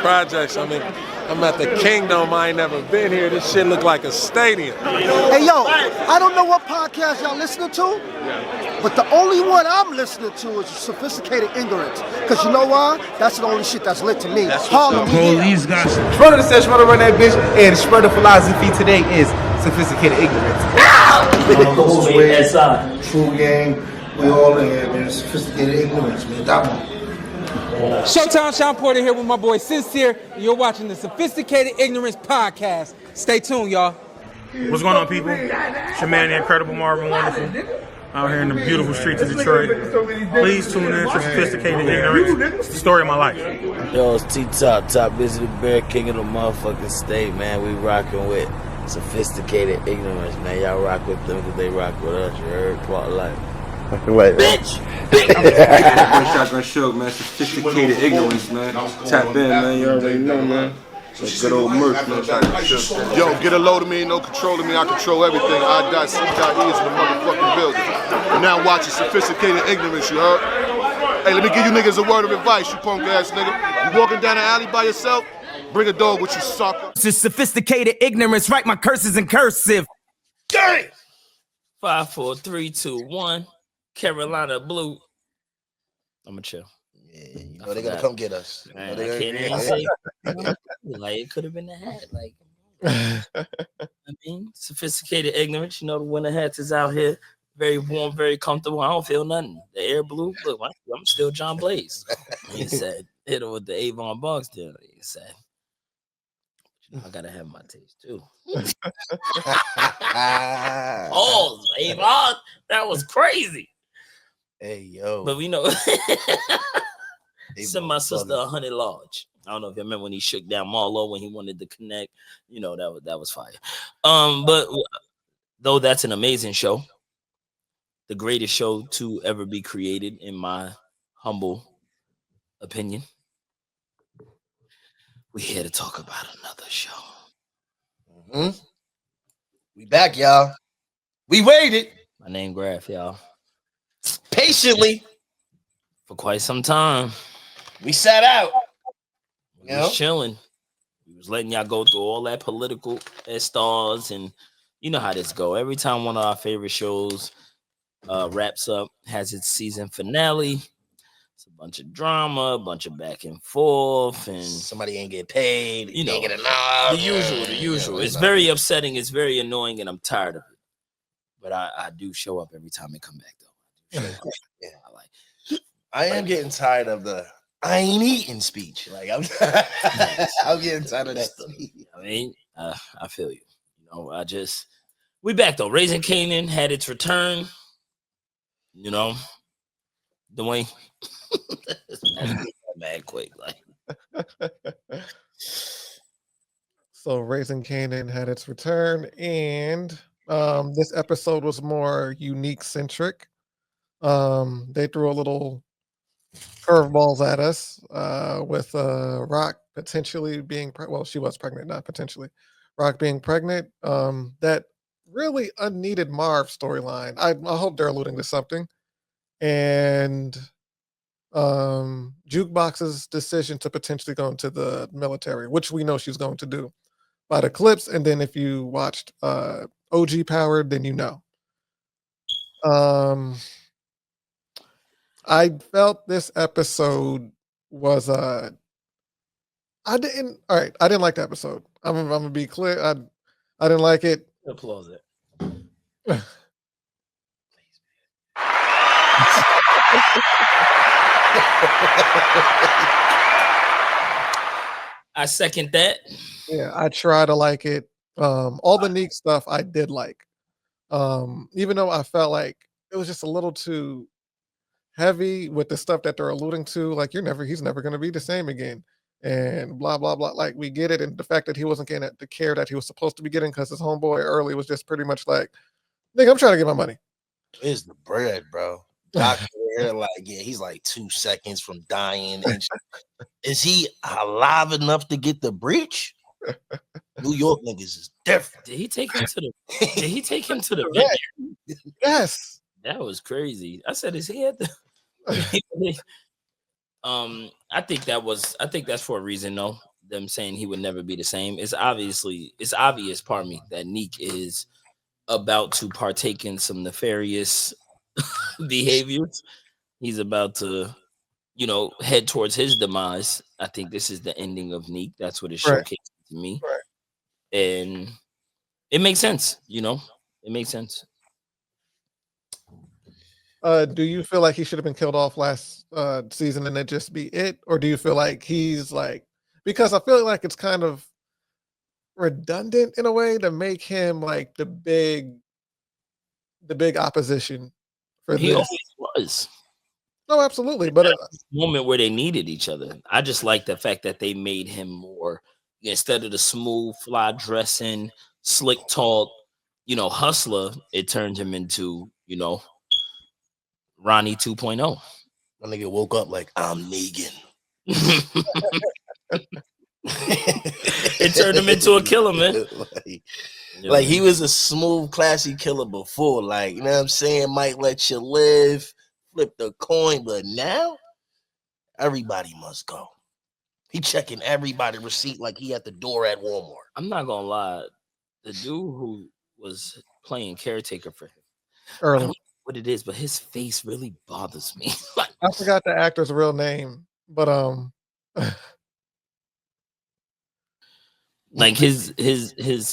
projects. I mean, I'm at the Kingdom. I ain't never been here. This shit look like a stadium. Hey, yo, I don't know what podcast y'all listening to, but the only one I'm listening to is Sophisticated Ignorance. Because you know why? That's the only shit that's lit to me. Harlem, Police got Front of the session, want to run that bitch, and the spread of philosophy today is Sophisticated Ignorance. True game. We all in here, man. Sophisticated Ignorance, man. That one. Showtime, Sean Porter here with my boy Sincere. You're watching the Sophisticated Ignorance Podcast. Stay tuned, y'all. What's going on, people? It's your man, the Incredible Marvin Wonderful, out here in the beautiful streets of Detroit. Please tune in to Sophisticated Ignorance. It's the story of my life. Yo, it's T-Top, top busy the bear king of the motherfucking state, man. We rocking with Sophisticated Ignorance, man. Y'all rock with them because they rock with us. You heard? Plot life. Wait, bitch! Shotgun Shook, man. Sophisticated Ignorance, man. Tap in, man. You already know, man. Some good old merch, man. Yo, get a load of me, ain't no control of me. I control everything. I.C.E is in the motherfucking building. You're now watching Sophisticated Ignorance, you heard? Hey, let me give you niggas a word of advice, you punk ass nigga. You walking down the alley by yourself? Bring a dog with you, sucker. This is Sophisticated Ignorance. Write my curses in cursive. Dang! 5, 4, 3, 2, 1. Carolina Blue. I'ma chill. Yeah, you know they're gonna come get us. Man, I can't even say like it could have been the hat. Like I mean, Sophisticated Ignorance. You know, the winter hats is out here. Very warm, very comfortable. I don't feel nothing. The air blue. Look, I'm still John Blaze. He said, hit him with the Avon Bucks deal. He said, I gotta have my taste too. Oh, Avon, that was crazy. Hey, yo. But we know, send my sister 100 large. I don't know if you remember when he shook down Marlo when he wanted to connect. You know, that was fire. But though that's an amazing show, the greatest show to ever be created, in my humble opinion, we're here to talk about another show. Mm-hmm. We back, y'all. We waited. My name Graph, y'all. Patiently. For quite some time. We sat out. We was chilling. We was letting y'all go through all that political stars, and you know how this go. Every time one of our favorite shows wraps up, has its season finale, it's a bunch of drama, a bunch of back and forth, and somebody ain't get paid, you know, ain't get enough. The usual. It's very upsetting, it's very annoying, and I'm tired of it. But I do show up every time they come back, though. Yeah. I am getting tired of the I ain't eating speech. Like I'm getting tired of that speech. I mean, I feel you. You know, we back though. Raising Kanan had its return. You know, Dwayne. Mad quick, like. So Raising Kanan had its return, and this episode was more unique centric. They threw a little curveballs at us with Rock potentially being she was pregnant, not potentially. Rock being pregnant. That really unneeded Marv storyline. I hope they're alluding to something. And Jukebox's decision to potentially go into the military, which we know she's going to do by the clips. And then if you watched OG Power, then you know. I felt this episode was I didn't like the episode. I'm gonna be clear. I didn't like it. Applause it. I second that. Yeah, I try to like it. All the Neek stuff I did like. Even though I felt like it was just a little too heavy with the stuff that they're alluding to, like he's never going to be the same again, and blah blah blah. Like we get it, and the fact that he wasn't getting the care that he was supposed to be getting because his homeboy early was just pretty much like, nigga, I'm trying to get my money. Where's the bread, bro? Doctor, like, yeah, he's like 2 seconds from dying. And is he alive enough to get the breach? New York niggas is different. Did he take him to the vineyard? Yes. That was crazy. I said, is he at the I think that's for a reason though. them saying he would never be the same. It's obvious, pardon me, that Neek is about to partake in some nefarious behaviors. He's about to, head towards his demise. I think this is the ending of Neek. That's what it's Right. showcasing to me. Right. And it makes sense, It makes sense. Do you feel like he should have been killed off last season and it just be it? Or do you feel like he's like, because I feel like it's kind of redundant in a way to make him like the big opposition for He this. always was. No, absolutely. But moment where they needed each other. I just like the fact that they made him more, instead of the smooth, fly dressing, slick talk, hustler, it turned him into, Ronnie 2.0. My nigga woke up like, I'm Negan. It turned him into a killer, man. Like he was a smooth, classy killer before. Like, you know what I'm saying? Might let you live, flip the coin, but now everybody must go. He checking everybody receipt like he at the door at Walmart. I'm not gonna lie. The dude who was playing caretaker for him, Early. I don't know what it is, but his face really bothers me. I forgot the actor's real name, but like his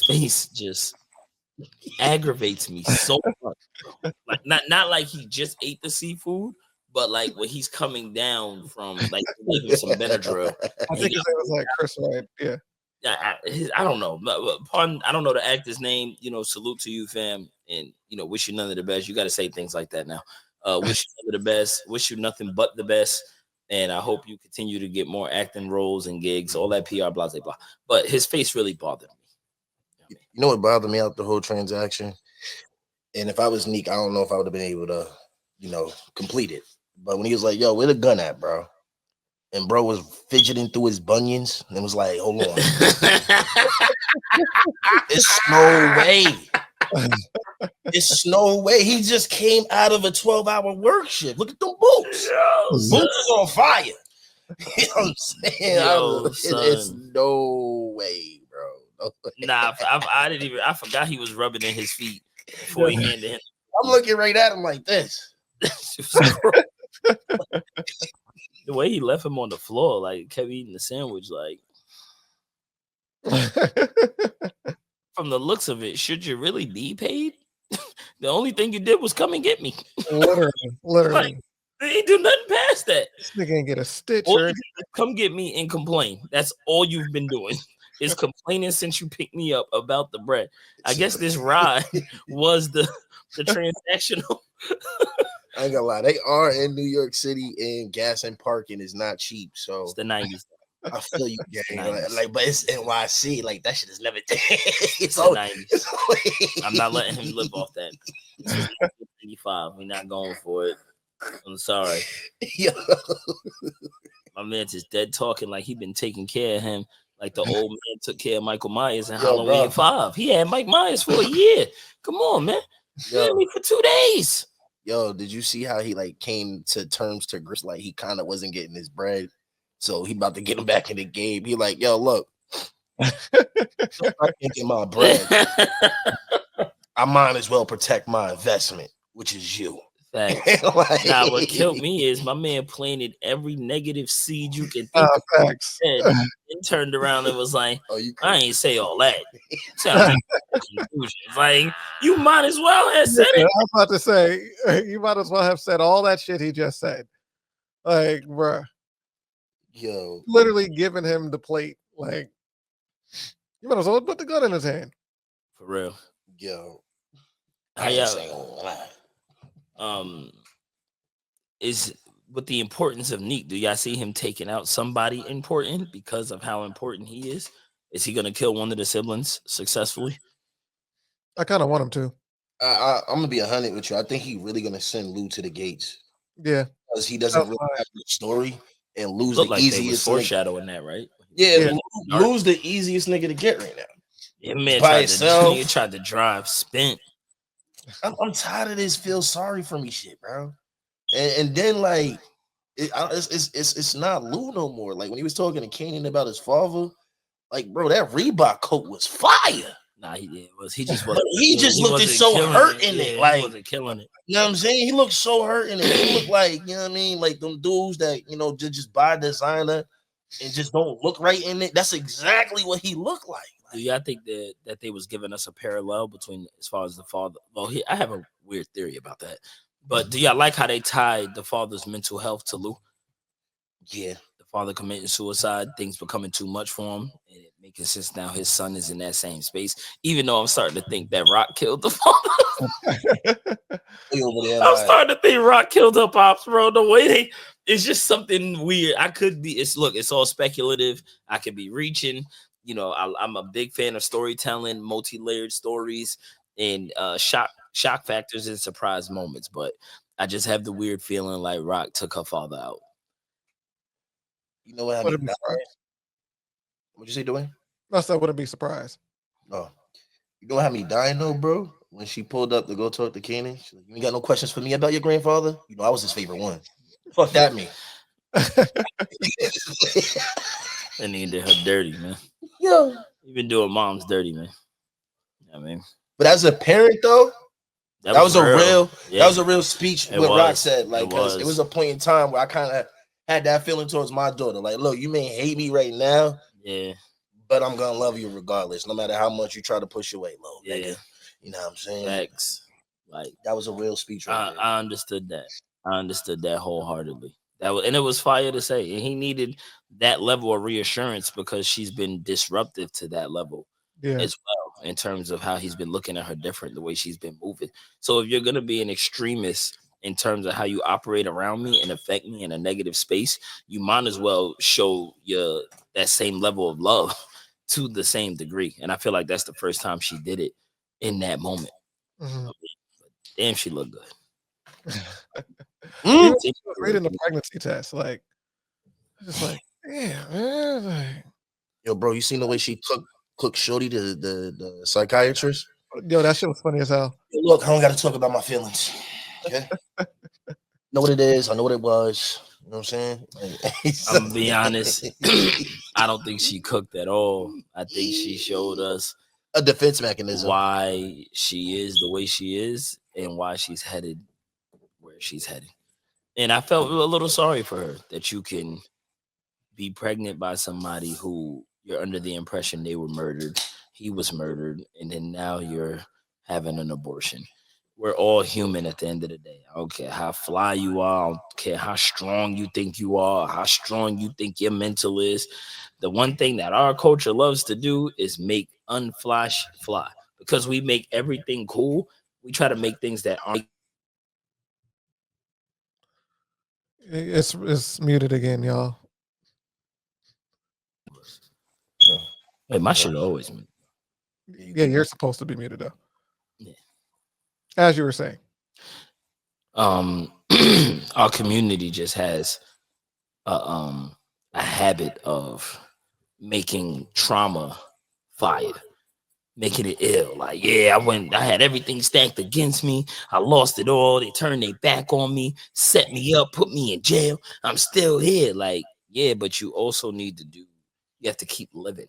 face just aggravates me so much. Like not like he just ate the seafood, but like when he's coming down from like some Benadryl. I think his name was like Chris Wright. Yeah. I don't know. Pardon, I don't know the actor's name. Salute to you, fam, and wish you none of the best. You got to say things like that now. Wish you none of the best. Wish you nothing but the best. And I hope you continue to get more acting roles and gigs, all that PR, blah, blah, blah. But his face really bothered me. You know what bothered me out the whole transaction? And if I was Neek, I don't know if I would have been able to, complete it. But when he was like, yo, where the gun at, bro? And bro was fidgeting through his bunions and was like, hold on. It's no way. It's no way. He just came out of a 12-hour work shift. Look at them boots. Boots is on fire. You know what I'm saying? It's no way, bro. No way. Nah, I forgot he was rubbing in his feet before he handed him. I'm looking right at him like this. The way he left him on the floor, like kept eating the sandwich, like from the looks of it, should you really be paid? The only thing you did was come and get me. Literally. Like, they ain't do nothing past that. This nigga ain't get a stitch. Come get me and complain. That's all you've been doing. Is complaining since you picked me up about the bread. I guess this ride was the transactional. I ain't gonna lie, they are in New York City, and gas and parking is not cheap. So it's the 90s. I feel you, gang. But it's NYC. Like that shit is never. It's the 90s. I'm not letting him live off that. 95. We're not going for it. I'm sorry. Yo. My man's just dead talking like he been taking care of him. Like the old man took care of Michael Myers in Halloween 5. He had Mike Myers for a year. Come on, man. You had me for 2 days. Yo, did you see how he like came to terms to grips? Like he kind of wasn't getting his bread, so he about to get him back in the game. He like, yo, look, I can't get my bread. I might as well protect my investment, which is you. Facts. Now, what killed me is my man planted every negative seed you can think of. Facts. And turned around and was like, I ain't say all that. Sounds like you might as well have said it. I was about to say, you might as well have said all that shit he just said. Like, bruh. Yo. Literally giving him the plate. Like, you might as well put the gun in his hand. For real. Yo. How y'all? Is with the importance of Neek, do y'all see him taking out somebody important because of how important he is? Is he gonna kill one of the siblings successfully? I kind of want him to. I'm gonna be 100 with you. I think he really gonna send Lou to the gates. Yeah, because he doesn't really have the story, and Lou's the like easiest. Foreshadowing that, right? Yeah, Lou's the easiest nigga to get right now. Yeah, man, tried to drive spent. I'm tired of this feel sorry for me shit, bro. And then like It's not Lou no more. Like when he was talking to Kanan about his father, like bro, that Reebok coat was fire. Nah, he just wasn't. He just looked so hurt in it. Like he wasn't killing it. You know what I'm saying? He looked so hurt in it. He looked like, you know what I mean? Like them dudes that, just buy designer and just don't look right in it. That's exactly what he looked like. Do y'all think that they was giving us a parallel between as far as the father? Well, I have a weird theory about that. But do y'all like how they tied the father's mental health to Lou? Yeah. The father committing suicide, things becoming too much for him, and it making sense now his son is in that same space. Even though I'm starting to think that Rock killed the father. I'm starting to think Rock killed her pops, bro. The way it's just something weird. It's all speculative. I could be reaching. I'm a big fan of storytelling, multi-layered stories, and shock factors and surprise moments. But I just have the weird feeling like Rock took her father out. You know what happened? What'd you say, Dwayne? I said, wouldn't be surprised. Oh, you know how me dying though, bro? When she pulled up to go talk to Kanan, she's like, "You ain't got no questions for me about your grandfather?" I was his favorite one. Fuck that, me. And he did her dirty, man. Yo, you been doing mom's dirty, man. I mean, but as a parent, though, that was a real speech. What Rock said, like, because it was a point in time where I kind of had that feeling towards my daughter. Like, look, you may hate me right now, but I'm gonna love you regardless, no matter how much you try to push your weight low. Nigga. You know what I'm saying? Facts. Like that was a real speech. Right I understood that. I understood that wholeheartedly. And it was fire to say. And he needed that level of reassurance because she's been disruptive to that level as well, in terms of how he's been looking at her different, the way she's been moving. So if you're gonna be an extremist in terms of how you operate around me and affect me in a negative space, you might as well show that same level of love to the same degree. And I feel like that's the first time she did it in that moment. Mm-hmm. Damn, she looked good. Even she was reading the pregnancy test, like, just like, damn, man. Like, yo, bro, you seen the way she cooked Shorty, the psychiatrist? Yo, that shit was funny as hell. Yo, look, I don't got to talk about my feelings. Okay, know what it is. I know what it was. You know what I'm saying? I'm gonna be honest. I don't think she cooked at all. I think she showed us a defense mechanism, why she is the way she is and why she's headed where she's headed. And I felt a little sorry for her that you can be pregnant by somebody who you're under the impression they were murdered. He was murdered. And then now you're having an abortion. We're all human at the end of the day. I don't care how fly you are. I don't care how strong you think you are, how strong you think your mental is. The one thing that our culture loves to do is make unflash fly. Because we make everything cool, we try to make things that aren't. It's muted again, y'all. Wait, my shit always muted. Yeah, you're supposed to be muted though. Yeah. As you were saying. Our community just has a habit of making trauma fire, making it ill. Like, yeah, I had everything stacked against me. I lost it all. They turned their back on me, set me up, put me in jail. I'm still here. Like, yeah, but you also need to you have to keep living.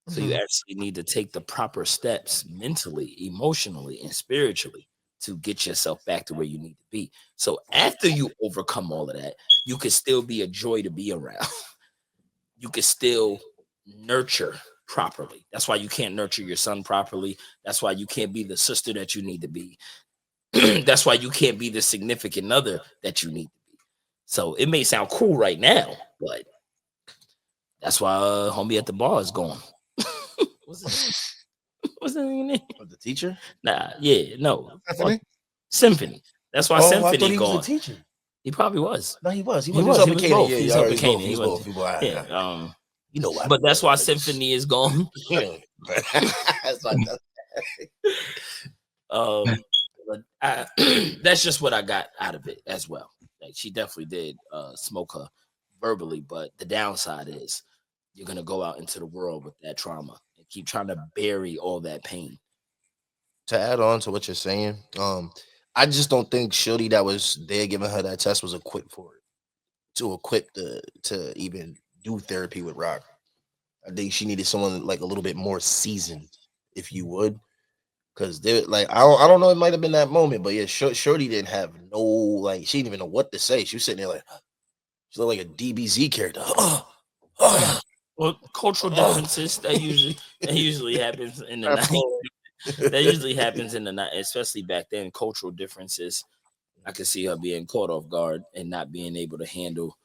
So you actually need to take the proper steps mentally, emotionally, and spiritually to get yourself back to where you need to be. So after you overcome all of that, you can still be a joy to be around. You can still nurture properly. That's why you can't nurture your son properly. That's why you can't be the sister that you need to be. That's why you can't be the significant other that you need to be. So it may sound cool right now, but that's why homie at the bar is going. What's the name? The teacher? Nah, yeah, no. Symphony? Symphony. That's why Symphony I thought he going. was a teacher. He probably was. No, he was. He was up in Canaan. Yeah, he was up in Canaan. He was both. Yeah. You know why? But that's why Symphony is gone. But that's just what I got out of it as well. Like, she definitely did smoke her verbally, but the downside is you're gonna go out into the world with that trauma and keep trying to bury all that pain. To add on to what you're saying, I just don't think Shorty that was there giving her that test was equipped for it. too equipped to even do therapy with Rock. I think she needed someone like a little bit more seasoned, if you would. Because they're like, I don't know, it might have been that moment, but yeah, Shorty didn't have no, like, she didn't even know what to say. She was sitting there like, she looked like a DBZ character. Well, cultural differences that usually happens in the night. That usually happens in the night, especially back then. Cultural differences. I could see her being caught off guard and not being able to handle.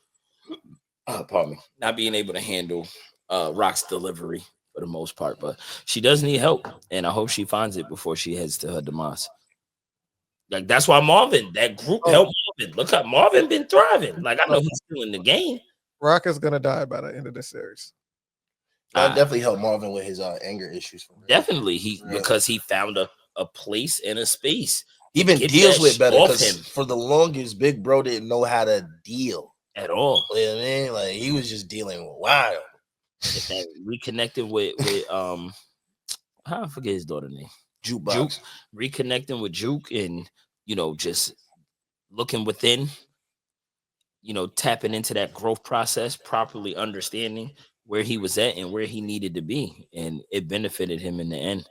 Pardon me, not being able to handle Rock's delivery for the most part, but she does need help, and I hope she finds it before she heads to her demise. Like that's why that group helped Marvin. Look how Marvin been thriving. Like I know he's still in the game. Rock is gonna die by the end of this series. That definitely helped Marvin with his anger issues. Definitely, because he found a place and a space. He even deals with better because for the longest, Big Bro didn't know how to deal at all. You know what I mean? Like he was just dealing with wild. Reconnected with I forget his daughter's name. Juke. Reconnecting with Juke and just looking within, tapping into that growth process, properly understanding where he was at and where he needed to be. And it benefited him in the end.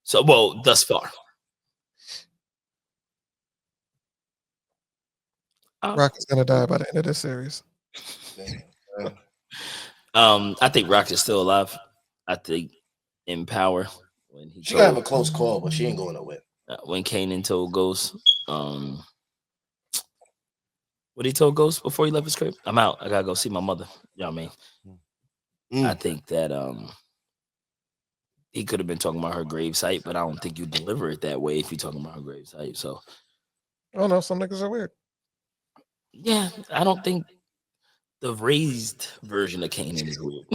So, well, thus far. Rock is gonna die by the end of this series. I think Rock is still alive. I think in power when he she gotta have a close call, but she ain't going nowhere. When Kanan told Ghost, what he told Ghost before he left his crib, I'm out. I gotta go see my mother. You know what I mean? I think that he could have been talking about her gravesite, but I don't think you deliver it that way if you're talking about her gravesite. So I don't know, some niggas are weird. Yeah, I don't think the raised version of Kanan is weird.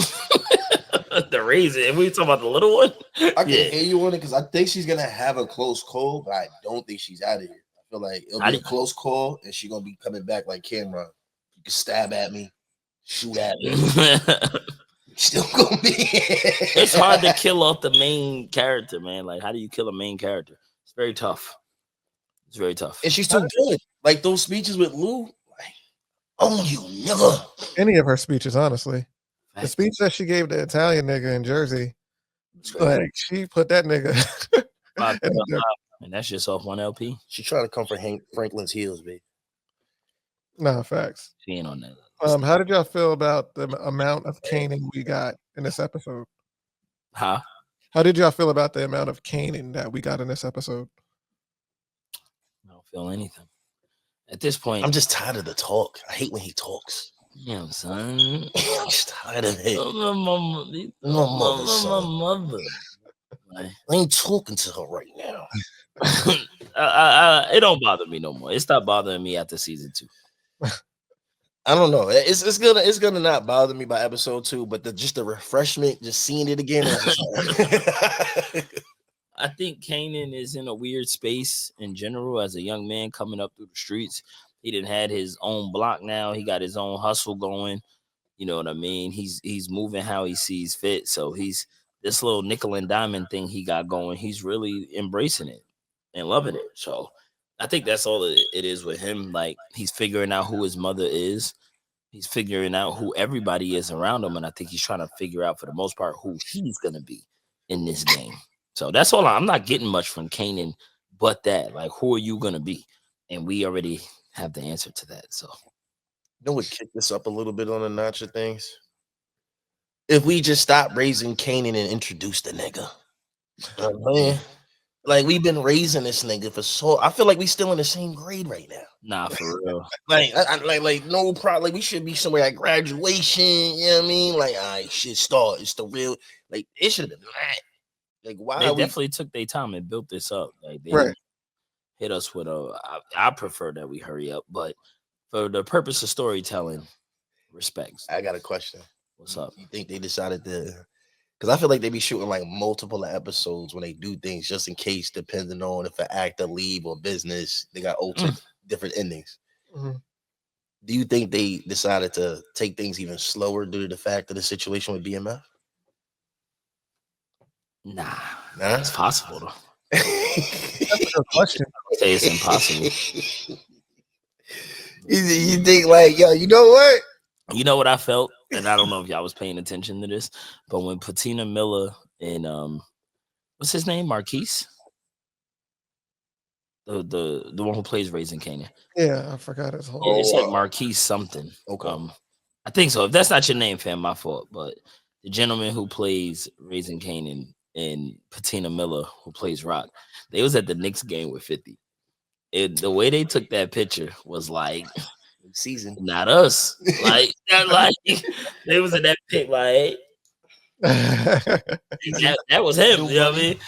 The raised, if we talking about the little one, I can hear you on it because I think she's gonna have a close call, but I don't think she's out of here. I feel like it'll be a close call, and she's gonna be coming back like Cameron. You can stab at me, shoot at me. Still gonna be. It's hard to kill off the main character, man. Like, how do you kill a main character? It's very tough. It's very tough. And she's too good. Like those speeches with Lou. Oh, you nigga. Any of her speeches, honestly. The speech that she gave the Italian nigga in Jersey, like she put that nigga. And that's just off one LP. She trying to come for Hank Franklin's heels, babe. Nah, facts. She ain't on that. How did y'all feel about the amount of Kanan we got in this episode? Huh? How did y'all feel about the amount of Kanan that we got in this episode? I don't feel anything. At this point, I'm just tired of the talk. I hate when he talks. Yeah, son. I'm just tired of it. My mother. I ain't talking to her right now. It don't bother me no more. It stopped bothering me after season 2. I don't know. It's gonna not bother me by episode 2, but just the refreshment, just seeing it again. I think Kanan is in a weird space in general as a young man coming up through the streets. He didn't had his own block now. He got his own hustle going. You know what I mean? He's moving how he sees fit. So he's this little nickel and diamond thing he got going. He's really embracing it and loving it. So I think that's all it is with him. Like he's figuring out who his mother is. He's figuring out who everybody is around him. And I think he's trying to figure out for the most part who he's going to be in this game. So that's all. I'm not getting much from Kanan, but that, like, who are you going to be? And we already have the answer to that. So, you know what kicked this up a little bit on the notch of things? If we just stop raising Kanan and introduce the nigga. Man, like, we've been raising this nigga for so, I feel like we still in the same grade right now. Nah, for real. Like, like no problem. Like, we should be somewhere at graduation. You know what I mean? Like, all right, shit start. It's the real, like, it should have been that. Like, why they definitely took their time and built this up. Like, they hit us with I prefer that we hurry up, but for the purpose of storytelling, respects. I got a question. What's up? You think they decided to? Because I feel like they be shooting like multiple episodes when they do things just in case, depending on if an actor leave or business, they got different endings. Mm-hmm. Do you think they decided to take things even slower due to the fact of the situation with BMF? Nah, it's possible though. That's a good question. I say it's impossible. You think like, yo, you know what? You know what I felt, and I don't know if y'all was paying attention to this, but when Patina Miller and what's his name, Marquise, the one who plays Raising Kanan. Yeah, I forgot his whole. Yeah, it's like Marquise something. Okay. I think so. If that's not your name, fam, my fault. But the gentleman who plays Raising Kanan and Patina Miller, who plays Rock, they was at the Knicks game with 50. The way they took that picture was like season, not us. Like they was in that pic like. that was him. You know what I mean?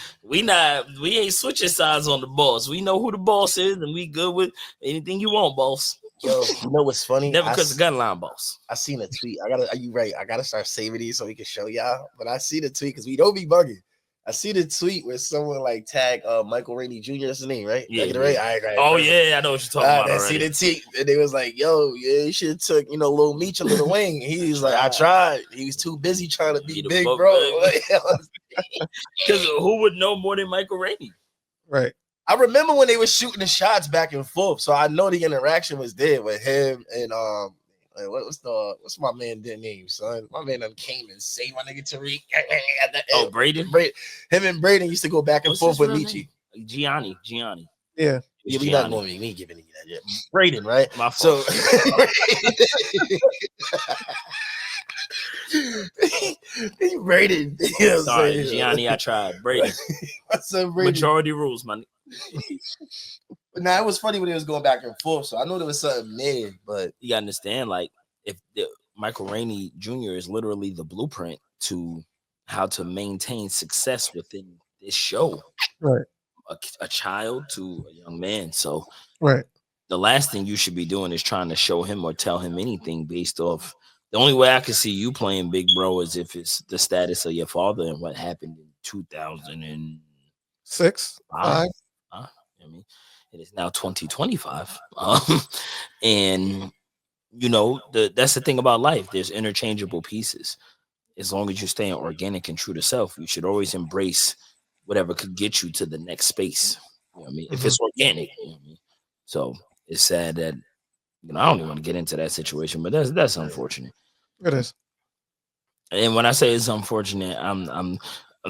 We ain't switching sides on the boss. We know who the boss is, and we good with anything you want, boss. Yo, you know what's funny? Never because the gun line, boss. I seen a tweet. Are you right? I gotta start saving these so we can show y'all. But I see the tweet because we don't be bugging. I see the tweet where someone like tag Michael Rainey Jr. That's the name, right? Yeah. Right? Oh yeah, I know what you're talking about. I see the tweet, and they was like, "Yo, yeah, you should have took Lil Meech a little wing." He was like, "I tried. He was too busy trying to be big, bro." Because who would know more than Michael Rainey? Right. I remember when they were shooting the shots back and forth, so I know the interaction was there with him and what's my man their name, son? My man done came and saved my nigga Tariq. Braden. Him and Braden used to go back and forth with Michi. Gianni. Yeah. Yeah, we not going to be giving you that yet. Braden, right? My fault. He Braden. You know Sorry, Gianni, I tried. Braden. What's up, Braden? Majority rules, man. But now it was funny when it was going back and forth, so I know there was something there, but you gotta understand, like, if Michael Rainey Jr. is literally the blueprint to how to maintain success within this show. Right. A child to a young man. So right. The last thing you should be doing is trying to show him or tell him anything based off. The only way I can see you playing big bro is if it's the status of your father and what happened in 2006. I mean, it is now 2025. And that's the thing about life. There's interchangeable pieces. As long as you're staying organic and true to self, you should always embrace whatever could get you to the next space. You know what I mean? If it's organic, you know what I mean? So it's sad that I don't even want to get into that situation, but that's unfortunate. It is. And when I say it's unfortunate, I'm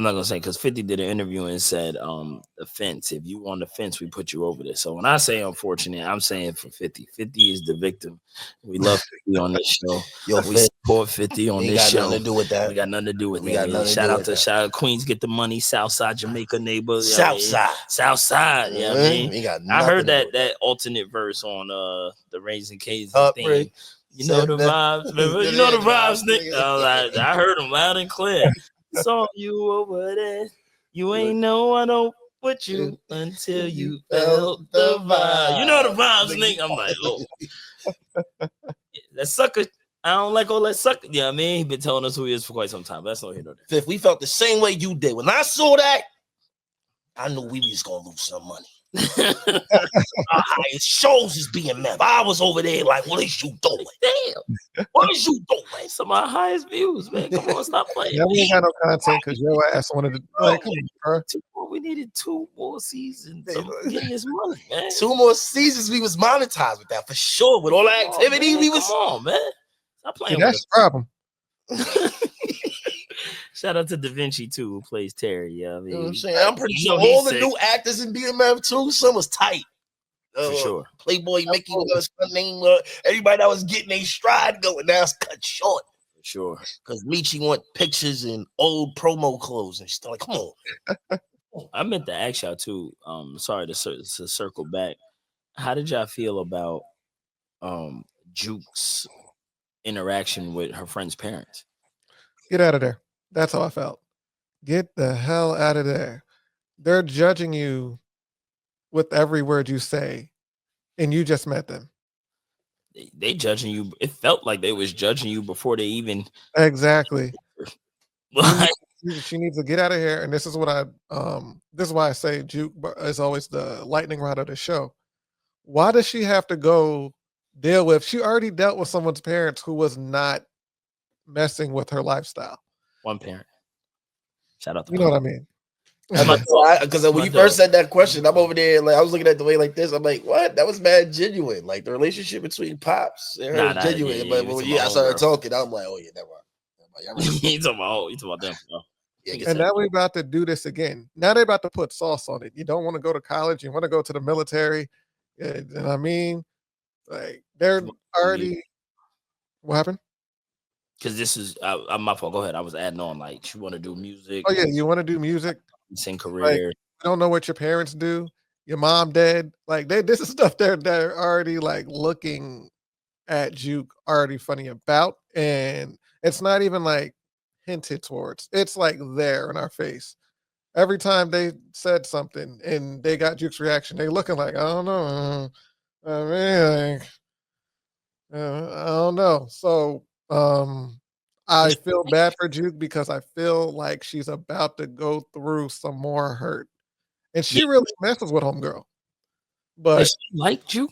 not gonna say, because 50 did an interview and said the fence. If you on the fence, we put you over there. So when I say unfortunate, I'm saying for 50. 50 is the victim. We love 50 on this show. We support 50 on this show. Nothing to do with that. We got nothing to do with that. Shout out Queens, get the money. Southside Jamaica neighbor. Southside. Yeah, I heard that alternate verse on the Raising Kanan thing. You know the vibes, remember? You know the vibes, Nick. I heard them loud and clear. Saw you over there. You ain't know I don't put you until you felt the vibe. You know the vibes, Nick. I'm like, oh, that sucker. I don't like all that sucker. Yeah, I mean, he been telling us who he is for quite some time. That's not here nor there. Fifth, we felt the same way you did. When I saw that, I knew we was gonna lose some money. Our highest shows is BMF. I was over there like, what is you doing? Damn, what is you doing? Some of my highest views, man. Come on, stop playing. Yeah, we ain't got no content because your ass wanted to. Like, come on, bro. We needed 2 more seasons of getting this money, man. 2 more seasons, we was monetized with that for sure. With all the activity, we was. Come on, man. Stop playing. See, that's the problem. Shout out to Da Vinci too, who plays Terry. Yeah, I mean, you know what I'm saying? I'm pretty sure all the new actors in BMF too, some was tight. For sure. Playboy Mickey was her name. Everybody that was getting a stride going, now it's cut short. For sure. Because Michi want pictures and old promo clothes and stuff. Like, come on. I meant to ask y'all too. Sorry to circle back. How did y'all feel about Juke's interaction with her friend's parents? Get out of there. That's how I felt. Get the hell out of there. They're judging you with every word you say, and you just met them. They judging you. It felt like they was judging you before they even. Exactly. She needs to get out of here. And this is what this is why I say Juke is always the lightning rod of the show. Why does she have to go deal with? She already dealt with someone's parents who was not messing with her lifestyle. One parent. Shout out to you know what I mean? Because when you first said that question, I'm over there like I was looking at the way like this. I'm like, what? That was mad genuine. Like the relationship between Pops and her is genuine. But when I started talking, I'm like, oh yeah, never mind. He's talking about them. And now we're about to do this again. Now they're about to put sauce on it. You don't want to go to college. You want to go to the military. You know what I mean? Like they're already. What happened? Because this is my fault. Go ahead. I was adding on. Like, you want to do music. Oh yeah, you want to do music. Sing career. Like, you don't know what your parents do. Your mom dead. Like this is stuff they're already like looking at Juke already funny about, and it's not even like hinted towards. It's like there in our face. Every time they said something and they got Juke's reaction, they looking like, I don't know. I mean, like, I don't know. So I feel bad for Juke because I feel like she's about to go through some more hurt. And she really messes with homegirl. But does she like Juke?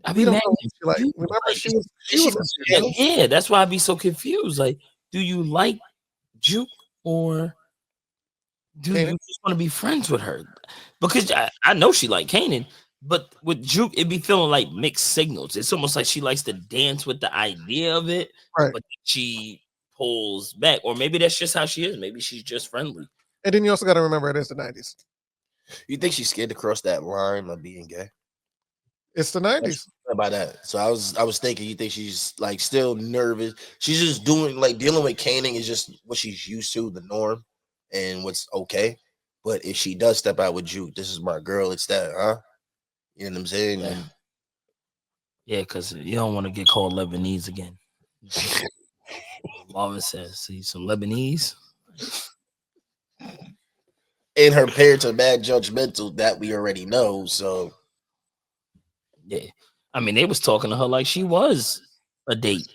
I we be don't mad know what she like. Remember, she was yeah, that's why I be so confused. Like, do you like Juke or do you just want to be friends with her? Because I know she like Kanan, but with Juke, it be feeling like mixed signals. It's almost like she likes to dance with the idea of it, right? But she pulls back, or maybe that's just how she is. Maybe she's just friendly. And then you also got to remember it is the 90s. You think she's scared to cross that line of being gay? It's the 90s. About that. So I was thinking, you think she's like still nervous? She's just doing like dealing with Kanan is just what she's used to, the norm, and what's okay. But if she does step out with Juke, this is my girl. It's that, huh? You know what I'm saying? Yeah, because you don't want to get called Lebanese again. Marvin says, "See some Lebanese." And her parents are mad judgmental, that we already know. So yeah, I mean, they was talking to her like she was a date.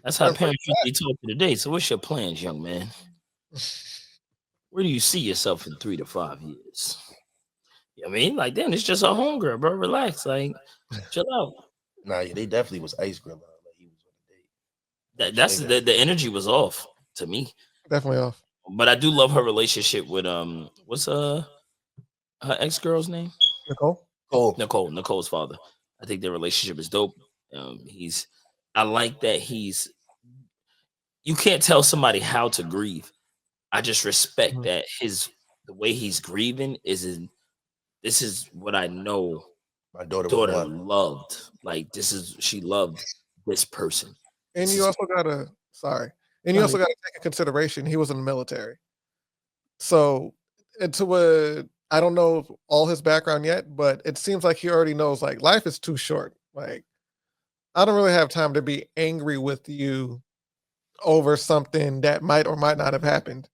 That's how parents usually talk to the date. So, what's your plans, young man? Where do you see yourself in 3 to 5 years? You know what I mean? Like, then it's just a homegirl, bro. Relax, like, chill out. Nah, yeah, they definitely was ice grilling. Like he was on a date. That's the energy was off to me. Definitely off. But I do love her relationship with what's her ex-girl's name? Nicole's father. I think their relationship is dope. I like that you can't tell somebody how to grieve. I just respect that the way he's grieving this is what I know my daughter loved. Like she loved this person. And you also gotta take in consideration he was in the military. So I don't know all his background yet, but it seems like he already knows like life is too short. Like I don't really have time to be angry with you over something that might or might not have happened.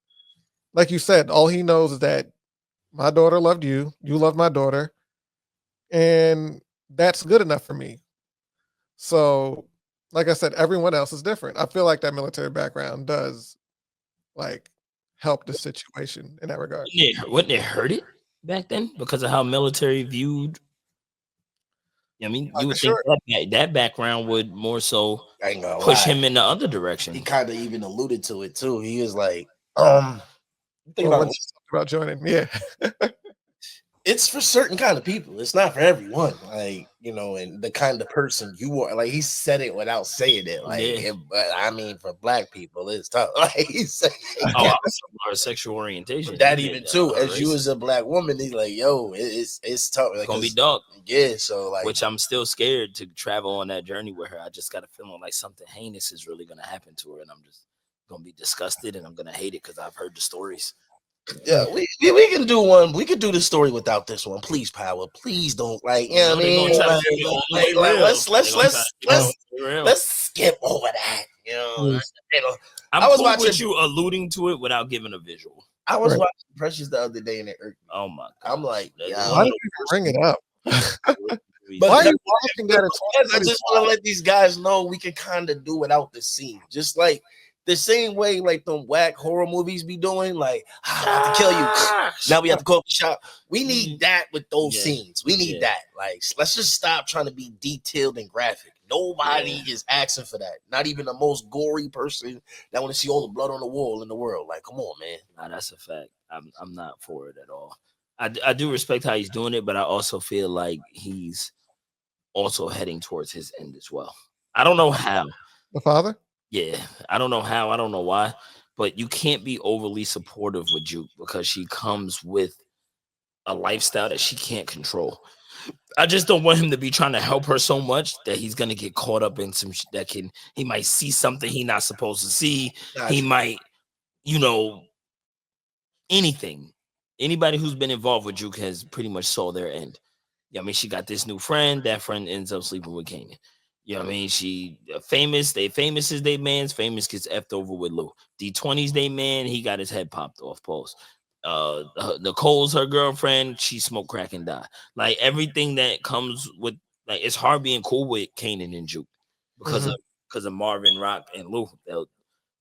Like you said, all he knows is that my daughter loved you, you loved my daughter, and that's good enough for me. So, like I said, everyone else is different. I feel like that military background does like help the situation in that regard. Wouldn't it hurt it back then because of how military viewed? I mean, you would think that background would more so push him in the other direction. He kind of even alluded to it too. He was like, think about joining, yeah. It's for certain kind of people. It's not for everyone. Like, you know, and the kind of person you are. Like, he said it without saying it. Like, but I mean, for black people, it's tough. Like, he said, our sexual orientation. That even too. As you as a black woman, he's like, yo, it's tough. Like, It's gonna be dark. Yeah. So like, which I'm still scared to travel on that journey with her. I just got a feeling like something heinous is really gonna happen to her, and I'm just gonna be disgusted and I'm gonna hate it because I've heard the stories. Yeah, we can do one. We could do the story without this one. Please, Power. Please don't like. You know what I mean? Let's skip over that. You know, I was watching with you alluding to it without giving a visual. I was watching Precious the other day and it irked me. Oh my God. I'm like, why did you bring it up? But why are you watching that? I just want to let these guys know we can kind of do without the scene. Just like the same way like them whack horror movies be doing, like I have to kill you. Now we have to coffee shop. We need that with those scenes. We need that. Like, let's just stop trying to be detailed and graphic. Nobody is asking for that. Not even the most gory person that want to see all the blood on the wall in the world. Like, come on, man. Nah, that's a fact. I'm not for it at all. I do respect how he's doing it, but I also feel like he's also heading towards his end as well. I don't know how. The father? Yeah, I don't know how. I don't know why. But you can't be overly supportive with Juke because she comes with a lifestyle that she can't control. I just don't want him to be trying to help her so much that he's gonna get caught up in some that he might see something he not supposed to see. Gotcha. He might, anything. Anybody who's been involved with Juke has pretty much saw their end. Yeah, I mean, she got this new friend. That friend ends up sleeping with Kanan. You know what I mean? She famous. They famous is they man's. Famous gets effed over with Lou. D20's they man. He got his head popped off. Pause. Nicole's her girlfriend. She smoked crack and died. Like everything that comes with, like it's hard being cool with Kanan and Juke because of Marvin, Rock, and Lou.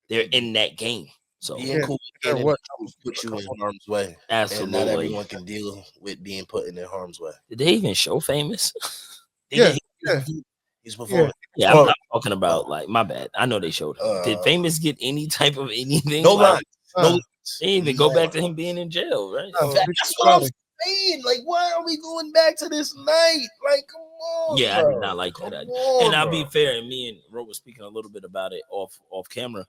They're in that game. So Being cool with Kanan put you in harm's way. Absolutely. And not everyone can deal with being put in their harm's way. Did they even show Famous? He's performing. Yeah, I'm not talking about like my bad. I know they showed him. Did Famous get any type of anything? No lines. No, they didn't even go back to him being in jail, right? That's what I'm saying. Like, why are we going back to this night? Like, come on. Yeah, bro. I did not like that. And I'll be fair, and me and Ro was speaking a little bit about it off camera.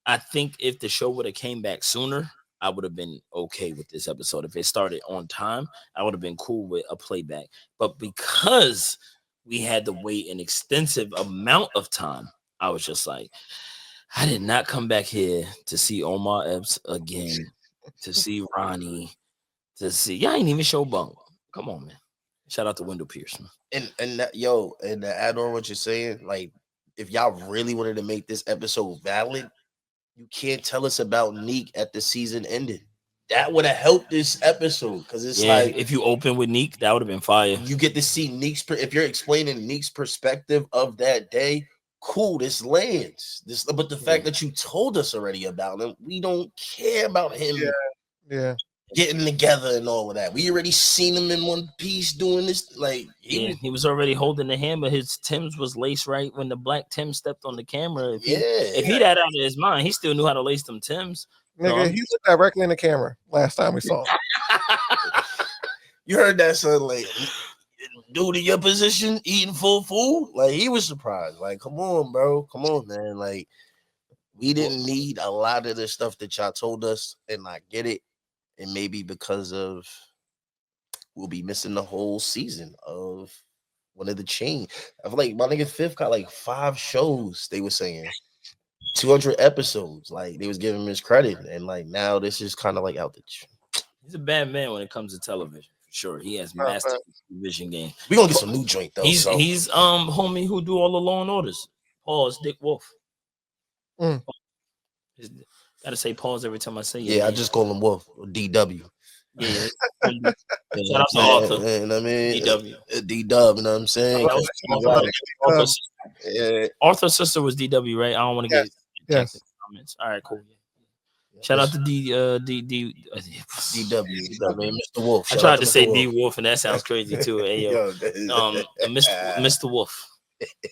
I think if the show would have came back sooner, I would have been okay with this episode. If it started on time, I would have been cool with a playback. But because we had to wait an extensive amount of time, I was just like, I did not come back here to see Omar Epps again, to see Ronnie, to see. Y'all ain't even show Bunk. Come on, man. Shout out to Wendell Pierce, man. And to add on what you're saying, like, if y'all really wanted to make this episode valid, you can't tell us about Neek at the season ending. That would have helped this episode because it's like if you open with Neek, that would have been fire. You get to see Neek's. If you're explaining Neek's perspective of that day, cool. This lands. But the fact that you told us already about him, we don't care about him. Yeah. Getting together and all of that. We already seen him in One Piece doing this. Like he was already holding the hammer. His Timbs was laced right when the black Tim stepped on the camera. If he had out of his mind, he still knew how to lace them Timbs. Nigga, he looked directly in the camera last time we saw him. You heard that, son? Like, dude in your position eating full food? Like, he was surprised. Like, come on, bro. Come on, man. Like, we didn't need a lot of the stuff that y'all told us, and I get it. And maybe because of we'll be missing the whole season of one of the chain. I feel like my nigga Fifth got like 5 shows, they were saying. 200 episodes. Like, they was giving him his credit. And like now this is kind of like out the He's a bad man when it comes to television, for sure. He has mastered the television game. We gonna get some new joint though. He's homie who do all the Law and Orders. Pause, Dick Wolf. Gotta say pause every time I say it. Yeah, I just call him Wolf or DW. Yeah. Shout out to Arthur. You know what I mean? DW. D-Dub, you know what I'm saying? Arthur's sister was DW, right? I don't want to get comments. All right, cool. Shout out to DW. I mean, Mr. Wolf. I tried to say D Wolf, and that sounds crazy too. Hey, yo. Mr. Wolf.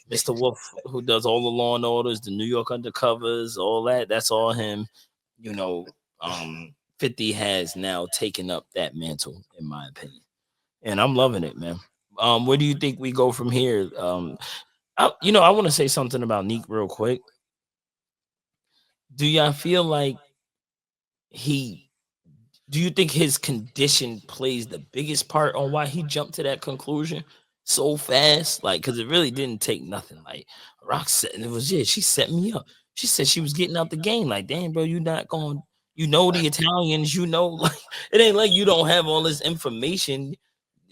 Mr. Wolf, who does all the Law and Orders, the New York Undercovers, all that. That's all him. 50 has now taken up that mantle, in my opinion, and I'm loving it, man. Where do you think we go from here? I want to say something about Neek real quick. Do y'all feel like do you think his condition plays the biggest part on why he jumped to that conclusion so fast? Like, because it really didn't take nothing. Like, Rock said, she set me up. She said she was getting out the game. Like, damn, bro, you're not going, the Italians, like, it ain't like you don't have all this information.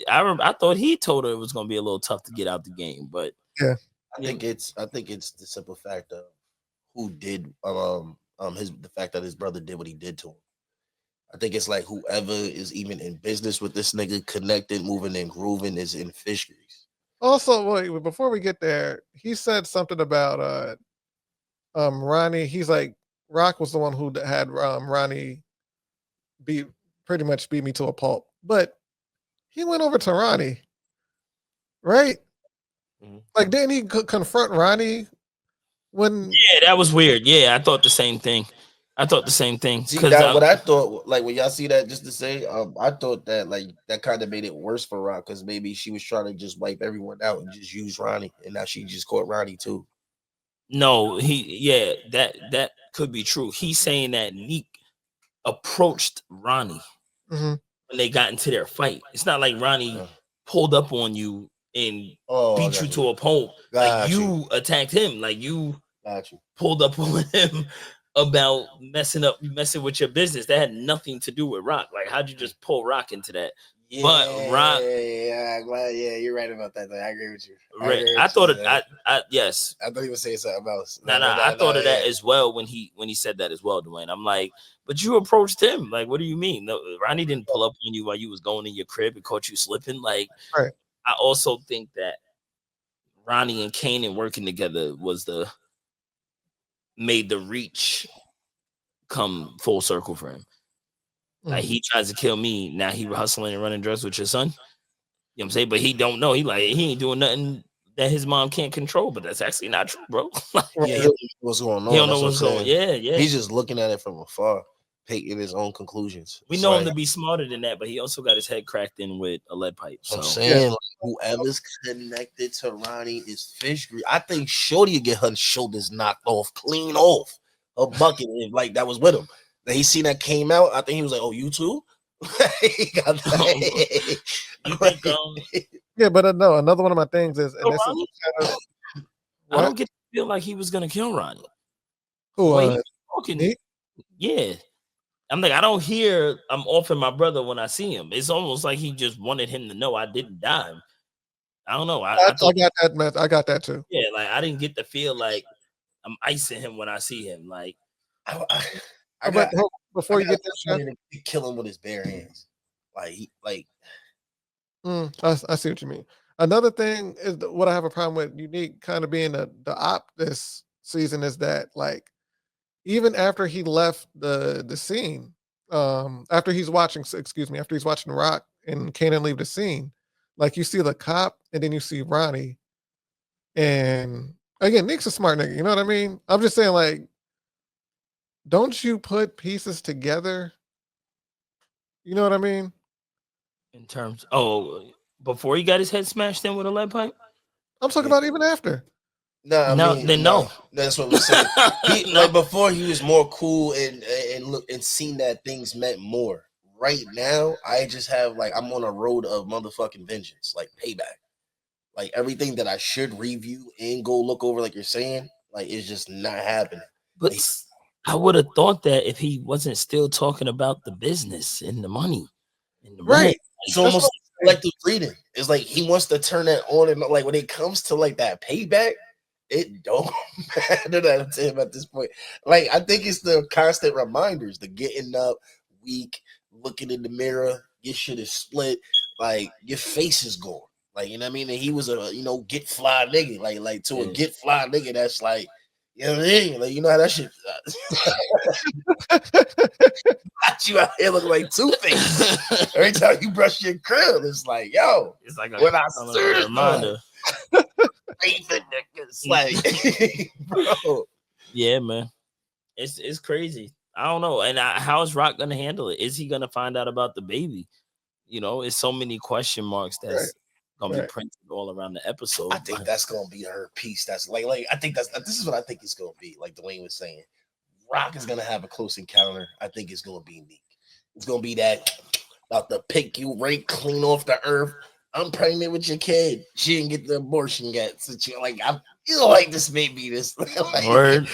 I thought he told her it was going to be a little tough to get out the game, but yeah. I think it's the simple fact of who did the fact that his brother did what he did to him. I think it's like whoever is even in business with this nigga, connected, moving and grooving, is in fish grease. Also, wait, before we get there, he said something about Ronnie. He's like, Rock was the one who had Ronnie pretty much beat me to a pulp, but he went over to Ronnie, right? Like, didn't he confront Ronnie when? Yeah, that was weird. Yeah, I thought the same thing. See Because that what I thought, like when y'all see that, just to say, I thought that like that kind of made it worse for Rock because maybe she was trying to just wipe everyone out and just use Ronnie, and now she just caught Ronnie too. no, that could be true. He's saying that Neek approached Ronnie Mhm. when they got into their fight. It's not like Ronnie pulled up on you and beat you to a pulp. Like you attacked him. Like you pulled up on him about messing with your business. That had nothing to do with Rock. Like, how'd you just pull Rock into that? Yeah, but Rock, yeah, you're right about that. I agree with you. I thought it. Yes. I thought he was saying something else. I thought of that as well when he said that as well, Dwayne. I'm like, but you approached him. Like, what do you mean? No, Ronnie didn't pull up on you while you was going in your crib and caught you slipping. Like, right. I also think that Ronnie and Kanan working together made the reach come full circle for him. Like, he tries to kill me. Now he hustling and running drugs with your son. You know what I'm saying? But he don't know. He ain't doing nothing that his mom can't control. But that's actually not true, bro. Like, Yeah, he don't know what's going on. He don't know That's what's what I'm going. saying. Yeah. He's just looking at it from afar, taking his own conclusions. We know him to be smarter than that, but he also got his head cracked in with a lead pipe. So I'm saying, like, whoever's connected to Ronnie is fish grease. I think Shorty would get her shoulders knocked off, clean off a bucket, if, like that was with him. Then he seen that came out. I think he was like, "Oh, you too." He got that. You think? Yeah, but no. Another one of my things is, and this is Ronnie? kind of, I don't get to feel like he was gonna kill Ronnie. who The way he was talking, yeah. I'm like, I don't hear I'm offing my brother when I see him. It's almost like he just wanted him to know I didn't die. I don't know. I got that. I got that too. Yeah, like I didn't get to feel like I'm icing him when I see him. Like, Before you get that shot, to kill him with his bare hands, like. I see what you mean. Another thing is what I have a problem with Unique kind of being the op this season is that, like, even after he left the scene, after he's watching Rock and Kanan leave the scene, like, you see the cop and then you see Ronnie, and again, Nick's a smart nigga, you know what I mean? I'm just saying, like, don't you put pieces together? You know what I mean? in terms, before he got his head smashed in with a lead pipe. I'm talking about even after. No, no. That's what we're saying. Like before, he was more cool and look and seen that things meant more. Right now, I just have like I'm on a road of motherfucking vengeance, like payback. Like everything that I should review and go look over, like you're saying, like it's just not happening. But I would have thought that if he wasn't still talking about the business and the money, and the Right. It's Like, almost like the reading. It's like he wants to turn that on, and like when it comes to like that payback, it don't matter to him at this point. Like I think it's the constant reminders, the getting up, weak, looking in the mirror, your shit is split, like your face is gone. Like, you know what I mean? And he was a get fly nigga. Like to a get fly nigga, that's like, you know what I mean? Like, you know how that shit got you out here looking like Two-Face. Every time you brush your curl, it's like, yo, it's like when I a reminder. It's like, bro. Yeah, man. It's crazy. I don't know. And how is Rock gonna handle it? Is he gonna find out about the baby? You know, it's so many question marks that's gonna be printed all around the episode. I think that's gonna be her piece. That's like I think this is what I think it's gonna be. Like Dwayne was saying, Rock is gonna have a close encounter. I think it's gonna be Neek. It's gonna be that about to pick you right clean off the earth. I'm pregnant with your kid. She didn't get the abortion yet. So you're like, you know, like this may be this. Like, Word.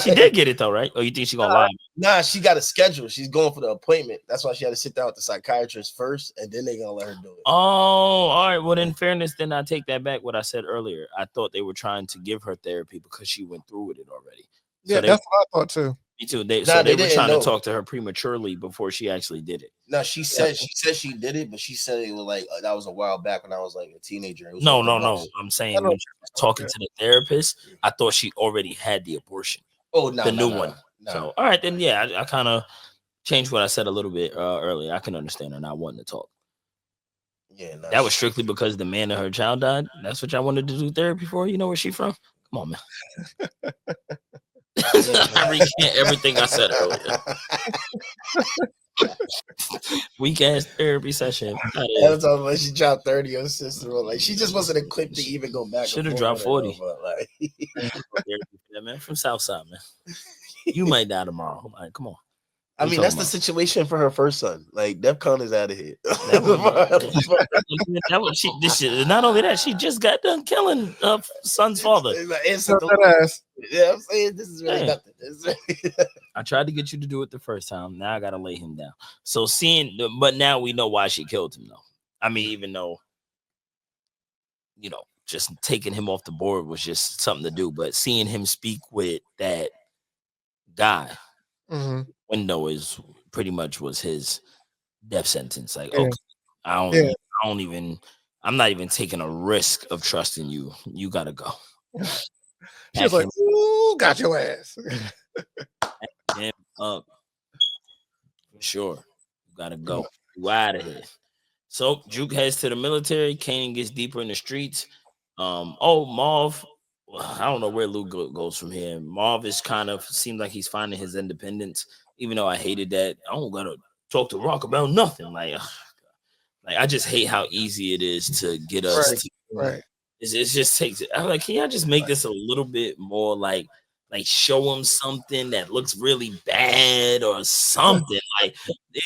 She did get it though, right? Or you think she gonna lie? Nah, she got a schedule. She's going for the appointment. That's why she had to sit down with the psychiatrist first, and then they're gonna let her do it. Oh, all right. Well, in fairness, then I take that back. What I said earlier, I thought they were trying to give her therapy because she went through with it already. Yeah, that's what I thought too. Me too. They were trying to talk to her prematurely before she actually did it. No, she said she did it, but she said it was like that was a while back when I was like a teenager. No. I'm saying when she was talking to the therapist, I thought she already had the abortion. Oh no, the new one. So, all right, then, yeah, I kind of changed what I said a little bit earlier. I can understand her not wanting to talk. Yeah, that was strictly because the man of her child died. That's what y'all wanted to do therapy for? You know where she from? Come on, man. I recant everything I said earlier. Weak ass therapy session. Every time when she dropped 30 on sister, like she just wasn't equipped to even go back. Should have dropped 40. But like, yeah, man, from Southside, man. You might die tomorrow. Like, come on. I mean, that's the situation for her first son. Like, DEFCON is out of here. This shit. Not only that, she just got done killing son's father. Yeah, I'm saying this is really nothing. I tried to get you to do it the first time. Now I gotta lay him down. So but now we know why she killed him, though. I mean, even though, just taking him off the board was just something to do, but seeing him speak with that guy. Window is pretty much was his death sentence. Like, okay, I'm not even taking a risk of trusting you. You gotta go. She was like, "Ooh, got your ass." Him up. For sure. You gotta go. You out of here. So Juke heads to the military. Kanan gets deeper in the streets. Marv. I don't know where Luke goes from here. Marv is seems like he's finding his independence, even though I hated that. I don't gotta talk to Rock about nothing. Like I just hate how easy it is to get us. Right. It just takes it. I'm like, can y'all just make this a little bit more like show him something that looks really bad or something? Like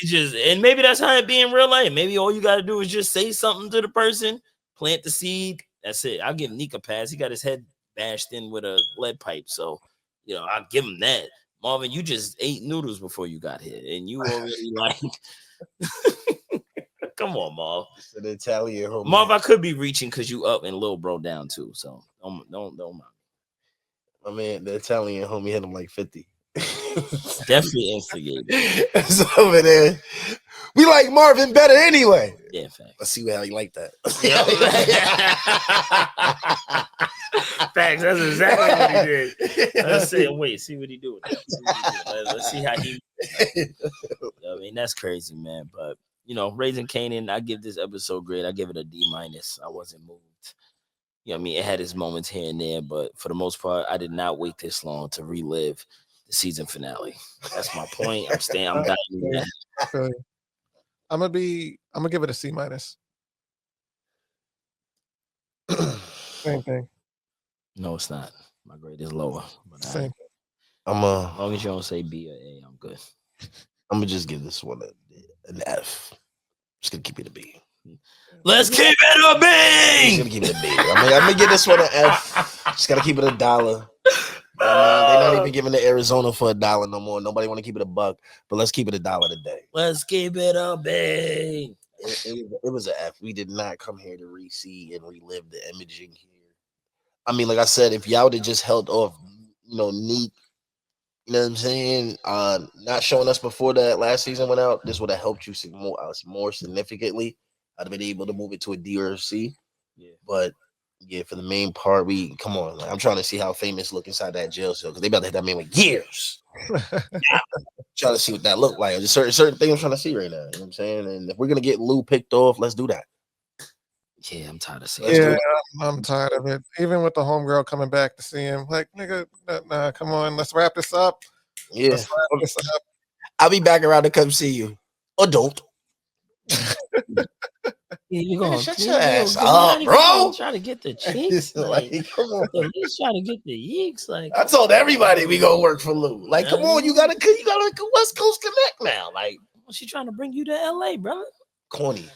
and maybe that's how it be in real life. Maybe all you gotta do is just say something to the person, plant the seed. That's it. I'll give Nick a pass. He got his head bashed in with a lead pipe, so I'll give him that. Marvin, you just ate noodles before you got here, and you already like. Come on, Marv. It's an Italian home. Marv, I could be reaching because you up and little bro down too, so don't mind. My man, the Italian homie hit him like 50. Definitely instigated. It's over there. We like Marvin better anyway. Yeah, fact. Let's see how you like that. Facts. That's exactly what he did. Let's see. Wait, see what he do with that. Let's see how he. I mean, that's crazy, man. But Raising Kanan, I give this episode grade. I give it a D-. I wasn't moved. I mean, it had its moments here and there, but for the most part, I did not wait this long to relive the season finale. That's my point. I'm dying. I'm gonna give it a C-. Same thing. No, it's not. My grade is lower. But Same. As long as you don't say B or A, I'm good. I'm gonna just give this one an F. Just gonna keep it a B. Let's keep it a B. I'm gonna keep it a B. I'm gonna give this one an F. Just gotta keep it $1. They're not even giving the Arizona for $1 no more. Nobody want to keep it $1, but let's keep it $1 today. Let's keep it a B. It was an F. We did not come here to re-see and relive the imaging here. I mean, like I said, if y'all would have just held off, Neat, you know what I'm saying, not showing us before that last season went out, this would have helped you more significantly. I'd have been able to move it to a D or a C. Yeah. But yeah, for the main part, come on. Like, I'm trying to see how Famous look inside that jail cell because they about to hit that man with years. Trying to see what that look like. There's certain things I'm trying to see right now. You know what I'm saying? And if we're gonna get Lou picked off, let's do that. Yeah, I'm tired of seeing it. Yeah, I'm tired of it. Even with the homegirl coming back to see him, like, nigga, nah, come on, let's wrap this up. Yeah. Let's wrap this up. I'll be back around to come see you. Or don't. You gonna shut your ass up, bro. Try to get the cheeks, like, come on. At least try to get the yeeks. Like, I told everybody we gonna work for Lou. Like, come on, you gotta West Coast Connect now. Like, she trying to bring you to LA, brother. Corny.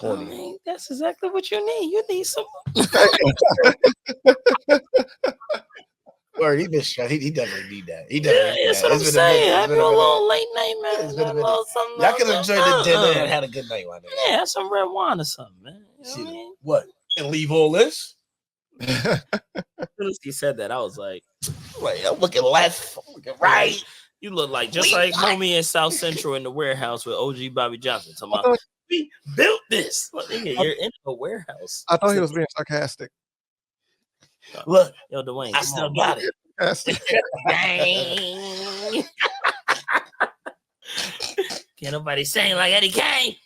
I mean, that's exactly what you need. You need some. Word, he been shot. He definitely need that. He definitely need That's that. what I'm saying. Have you a little late night, man. Y'all could have enjoyed the dinner and had a good night, my nigga. Yeah, have some red wine or something, man. You know what I mean? What? And leave all this? As soon as he said that, I was like, I'm looking left, I'm looking right. You look like just like homie in South Central in the warehouse with OG Bobby Johnson. Talking about, we built this. Look, nigga, you're in a warehouse. I thought he was being sarcastic. Look, yo, Dwayne, I still got it. Can't nobody sing like Eddie Kane.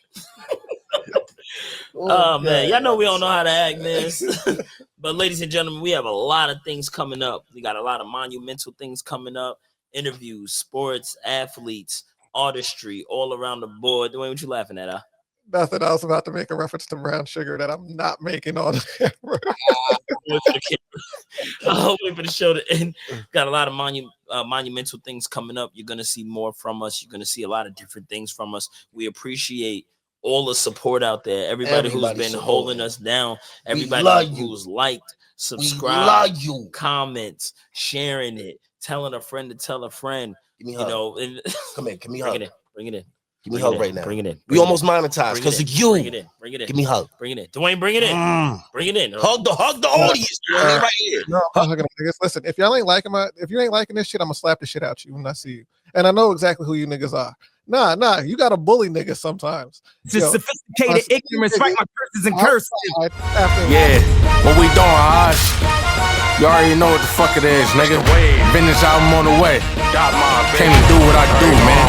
Oh man, y'all know we don't know how to act, man. But ladies and gentlemen, we have a lot of things coming up. We got a lot of monumental things coming up. Interviews, sports, athletes, artistry, all around the board. Dwayne, what you laughing at? Nothing. I was about to make a reference to brown sugar that I'm not making on the camera. I'll wait for the show to end. Got a lot of monumental things coming up. You're gonna see more from us. You're gonna see a lot of different things from us. We appreciate all the support out there. Everybody who's been holding us down. Everybody who's liked, subscribed, comments, sharing it, telling a friend to tell a friend. Give me you know, come in. Give me bring it in. Bring it in. Give me a hug right now. Bring it in. We almost monetized because of you. Bring it in. Bring it in. Give me a hug. Bring it in. Dwayne, bring it in. Bring it in. Hug the audience. Right here. No, listen, if y'all ain't liking if you ain't liking this shit, I'm gonna slap the shit out you when I see you. And I know exactly who you niggas are. Nah, you gotta bully niggas sometimes. Just sophisticated ignorance, right? My curses and curses. Yeah, what we doing, Oz? You already know what the fuck it is, nigga. Business album on the way. Came to do what I do, man.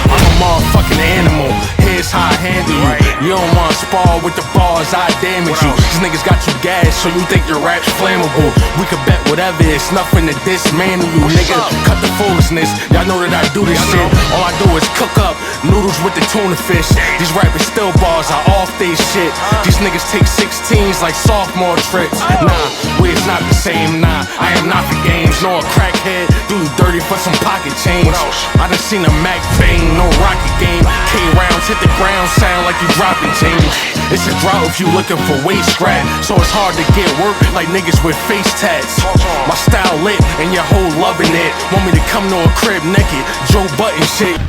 I'm a motherfucking animal. Here's how I handle you. You don't want to spar with the bars, I damage you. These niggas got you gassed, so you think your rap's flammable. We could bet whatever, it's nothing to dismantle you, nigga. Cut the foolishness. Y'all know that I do this shit. All I do is cook up noodles with the tuna fish. These rappers still bars, I off they shit. These niggas take 16s like sophomore trips. Nah, we is not the same, nah. I am not for games, nor a crackhead. Do you dirty for some pocket change. I done seen a Mac bang, no rocket game. K-rounds hit the ground, sound like you dropping change. It's a drought if you looking for waist scrap, so it's hard to get work like niggas with face tats. My style lit and your whole loving it. Want me to come to a crib naked, Joe Button shit.